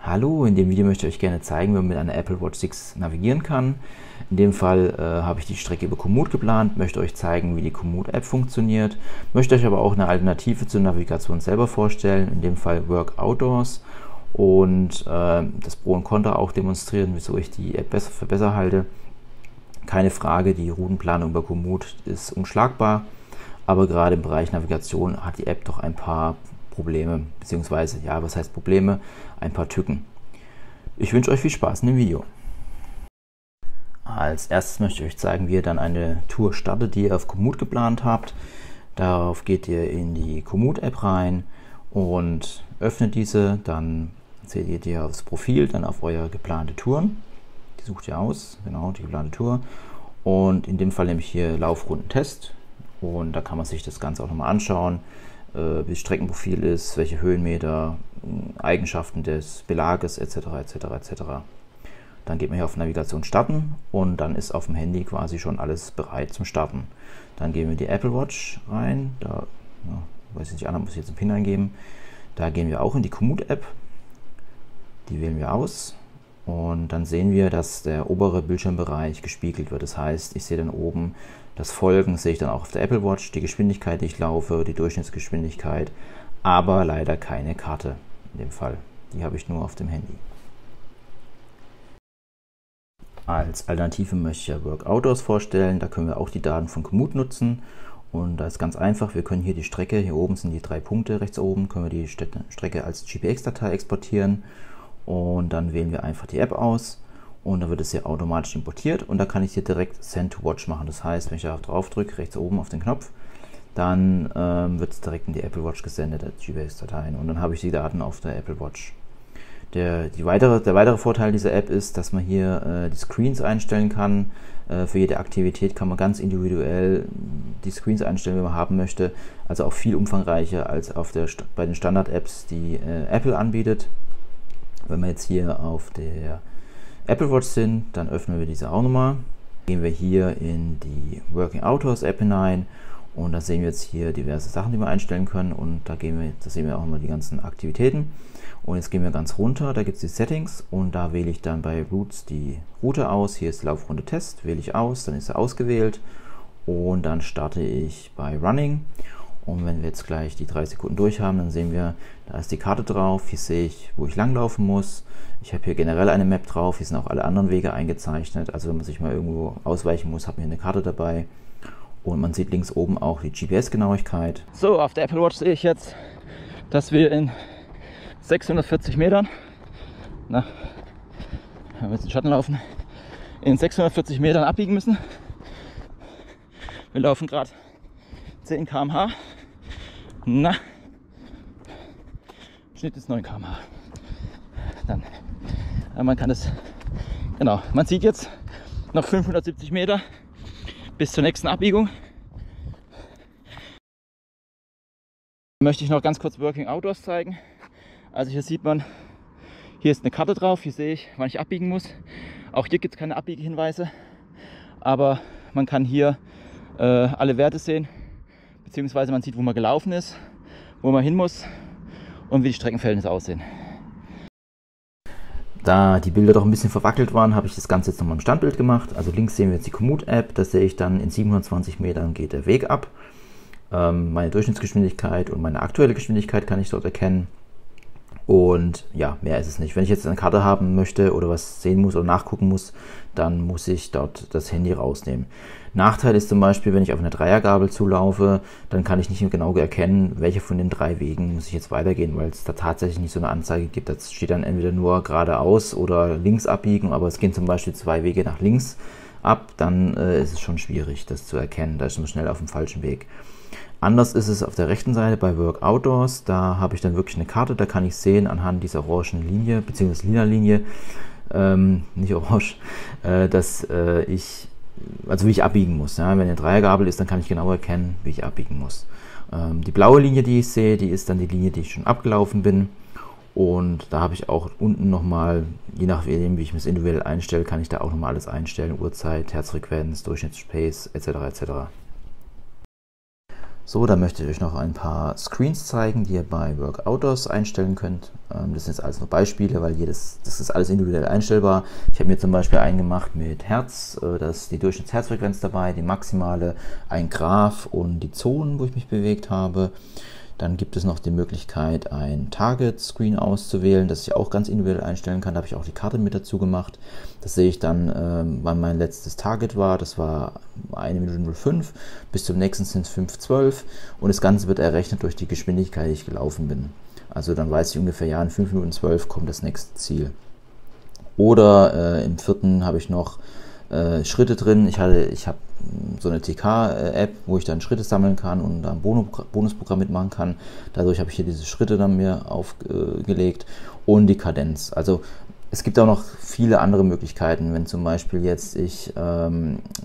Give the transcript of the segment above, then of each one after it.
Hallo, in dem Video möchte ich euch gerne zeigen, wie man mit einer Apple Watch 6 navigieren kann. In dem Fall habe ich die Strecke über Komoot geplant, möchte euch zeigen, wie die Komoot-App funktioniert, möchte euch aber auch eine Alternative zur Navigation selber vorstellen, in dem Fall Work Outdoors, und das Pro und Contra auch demonstrieren, wieso ich die App für besser halte. Keine Frage, die Routenplanung über Komoot ist unschlagbar, aber gerade im Bereich Navigation hat die App doch ein paar Probleme, beziehungsweise, ja, was heißt Probleme? Ein paar Tücken. Ich wünsche euch viel Spaß in dem Video. Als erstes möchte ich euch zeigen, wie ihr dann eine Tour startet, die ihr auf Komoot geplant habt. Darauf geht ihr in die Komoot-App rein und öffnet diese. Dann seht ihr aufs Profil, dann auf eure geplante Touren. Die sucht ihr aus, genau, die geplante Tour. Und in dem Fall nehme ich hier Laufrundentest. Und da kann man sich das Ganze auch nochmal anschauen, wie das Streckenprofil ist, welche Höhenmeter, Eigenschaften des Belages etc. etc. etc. Dann geht man hier auf Navigation starten und dann ist auf dem Handy quasi schon alles bereit zum Starten. Dann gehen wir in die Apple Watch rein, da weiß ich nicht, muss ich jetzt einen PIN eingeben. Da gehen wir auch in die Komoot-App, die wählen wir aus und dann sehen wir, dass der obere Bildschirmbereich gespiegelt wird. Das heißt, ich sehe dann oben das Folgen, sehe ich dann auch auf der Apple Watch, die Geschwindigkeit, die ich laufe, die Durchschnittsgeschwindigkeit, aber leider keine Karte in dem Fall. Die habe ich nur auf dem Handy. Als Alternative möchte ich ja Work Outdoors vorstellen. Da können wir auch die Daten von Komoot nutzen. Und da ist ganz einfach, wir können hier die Strecke, hier oben sind die 3 Punkte, rechts oben, können wir die Strecke als GPX-Datei exportieren. Und dann wählen wir einfach die App aus. Und dann wird es hier automatisch importiert und da kann ich hier direkt Send to Watch machen. Das heißt, wenn ich da drauf drücke, rechts oben auf den Knopf, dann wird es direkt in die Apple Watch gesendet, als GPX-Dateien, und dann habe ich die Daten auf der Apple Watch. Der weitere Vorteil dieser App ist, dass man hier die Screens einstellen kann. Für jede Aktivität kann man ganz individuell die Screens einstellen, wie man haben möchte. Also auch viel umfangreicher als bei den Standard-Apps, die Apple anbietet. Wenn wir jetzt hier auf der Apple Watch sind, dann öffnen wir diese auch nochmal. Gehen wir hier in die Working Outdoors App hinein und da sehen wir jetzt hier diverse Sachen, die wir einstellen können, und da sehen wir auch nochmal die ganzen Aktivitäten. Und jetzt gehen wir ganz runter, da gibt es die Settings und da wähle ich dann bei Routes die Route aus. Hier ist Laufrunde Test, wähle ich aus, dann ist er ausgewählt und dann starte ich bei Running. Und wenn wir jetzt gleich die 3 Sekunden durch haben, dann sehen wir, da ist die Karte drauf. Hier sehe ich, wo ich langlaufen muss. Ich habe hier generell eine Map drauf. Hier sind auch alle anderen Wege eingezeichnet. Also wenn man sich mal irgendwo ausweichen muss, hat man hier eine Karte dabei. Und man sieht links oben auch die GPS-Genauigkeit. So, auf der Apple Watch sehe ich jetzt, dass wir in 640 Metern, wenn wir jetzt in den Schatten laufen, in 640 Metern abbiegen müssen. Wir laufen gerade 10 km/h. Schnitt ist 9 km/h. Dann, man kann es, genau, man sieht jetzt noch 570 Meter bis zur nächsten Abbiegung. Möchte ich noch ganz kurz Working Outdoors zeigen. Also hier sieht man, hier ist eine Karte drauf, hier sehe ich, wann ich abbiegen muss. Auch hier gibt es keine Abbiegehinweise, aber man kann hier alle Werte sehen, beziehungsweise man sieht, wo man gelaufen ist, wo man hin muss und wie die Streckenverhältnisse aussehen. Da die Bilder doch ein bisschen verwackelt waren, habe ich das Ganze jetzt nochmal im Standbild gemacht. Also links sehen wir jetzt die Komoot-App, da sehe ich dann, in 720 Metern geht der Weg ab. Meine Durchschnittsgeschwindigkeit und meine aktuelle Geschwindigkeit kann ich dort erkennen. Und ja, mehr ist es nicht. Wenn ich jetzt eine Karte haben möchte oder was sehen muss oder nachgucken muss, dann muss ich dort das Handy rausnehmen. Nachteil ist zum Beispiel, wenn ich auf eine Dreiergabel zulaufe, dann kann ich nicht genau erkennen, welche von den 3 Wegen muss ich jetzt weitergehen, weil es da tatsächlich nicht so eine Anzeige gibt. Das steht dann entweder nur geradeaus oder links abbiegen, aber es gehen zum Beispiel 2 Wege nach links ab, dann ist es schon schwierig, das zu erkennen. Da ist man schnell auf dem falschen Weg. Anders ist es auf der rechten Seite bei Work Outdoors. Da habe ich dann wirklich eine Karte, da kann ich sehen anhand dieser orangen Linie, beziehungsweise lila Linie, nicht orange, wie ich abbiegen muss. Ja? Wenn eine Dreiergabel ist, dann kann ich genau erkennen, wie ich abbiegen muss. Die blaue Linie, die ich sehe, die ist dann die Linie, die ich schon abgelaufen bin. Und da habe ich auch unten nochmal, je nachdem, wie ich es individuell einstelle, kann ich da auch nochmal alles einstellen. Uhrzeit, Herzfrequenz, Durchschnittspace etc. etc. So, dann möchte ich euch noch ein paar Screens zeigen, die ihr bei Workoutdoors einstellen könnt. Das sind jetzt alles nur Beispiele, weil das ist alles individuell einstellbar. Ich habe mir zum Beispiel einen gemacht mit Herz, da ist die Durchschnittsherzfrequenz dabei, die maximale, ein Graph und die Zonen, wo ich mich bewegt habe. Dann gibt es noch die Möglichkeit, ein Target-Screen auszuwählen, das ich auch ganz individuell einstellen kann. Da habe ich auch die Karte mit dazu gemacht. Das sehe ich dann, wann mein letztes Target war. Das war 1 Minute 05. Bis zum nächsten sind es 5:12. Und das Ganze wird errechnet durch die Geschwindigkeit, die ich gelaufen bin. Also dann weiß ich ungefähr, ja, in 5 Minuten 12 kommt das nächste Ziel. Oder im vierten habe ich noch Schritte drin. Ich habe so eine TK-App, wo ich dann Schritte sammeln kann und ein Bonusprogramm mitmachen kann. Dadurch habe ich hier diese Schritte dann mir aufgelegt und die Kadenz. Also es gibt auch noch viele andere Möglichkeiten. Wenn zum Beispiel jetzt ich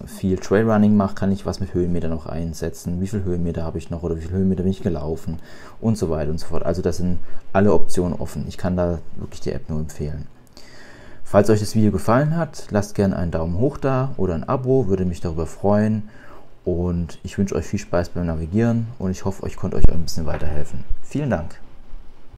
viel Trailrunning mache, kann ich was mit Höhenmeter noch einsetzen. Wie viel Höhenmeter habe ich noch oder wie viel Höhenmeter bin ich gelaufen und so weiter und so fort. Also das sind alle Optionen offen. Ich kann da wirklich die App nur empfehlen. Falls euch das Video gefallen hat, lasst gerne einen Daumen hoch da oder ein Abo, würde mich darüber freuen. Und ich wünsche euch viel Spaß beim Navigieren und ich hoffe, ich konnte euch ein bisschen weiterhelfen. Vielen Dank.